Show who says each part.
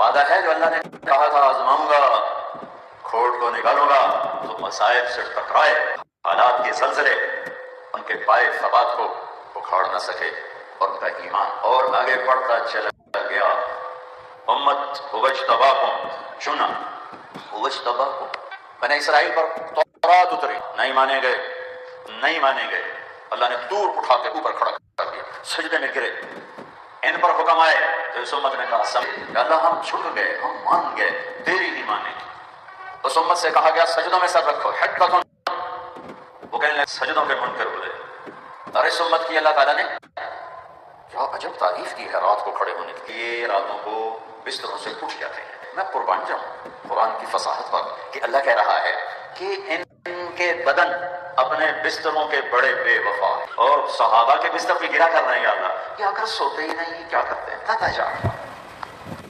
Speaker 1: वादा है जो अल्लाह ने कहा था आजमाऊंगा, खोट को निकालूंगा तो मसाइब से टकराए, हालात के जलजले उनके पाए सबात को उखाड़ न सके और उनका ईमान और आगे बढ़ता चला गया। उम्मत हुवज्तबाकुम चुना, हुवज्तबाकुम बने इसराइल पर तौरात उतरी, नहीं माने गए, नहीं माने गए। अल्लाह ने दूर उठा के ऊपर खड़ा कर दिया, सजदे में गिरे। इन पर हुक्म आए तो इस उम्मत ने कहा समझ अल्लाह हम झुक गए, हम मान गए, तेरी ही मानेंगे। उस उम्मत से कहा गया सजदों में सर रखो, हिद्दतुन, वो कहने लगे सजदों के मुनकर बोले। और इस उम्मत की अल्लाह ताला ने क्या अजब तारीफ की है रात को खड़े होने की। ये रातों को बिस्तरों से उठ जाते हैं। मैं कुर्बान जाऊं कुरान की फसाहत पर कि अल्लाह कह रहा है कि इनके बदन अपने बिस्तरों के बड़े बेवफा है। और सहाबा के बिस्तर भी गिरा कर रहे हैं, अल्लाह क्या कर सोते ही नहीं, क्या करते हैं,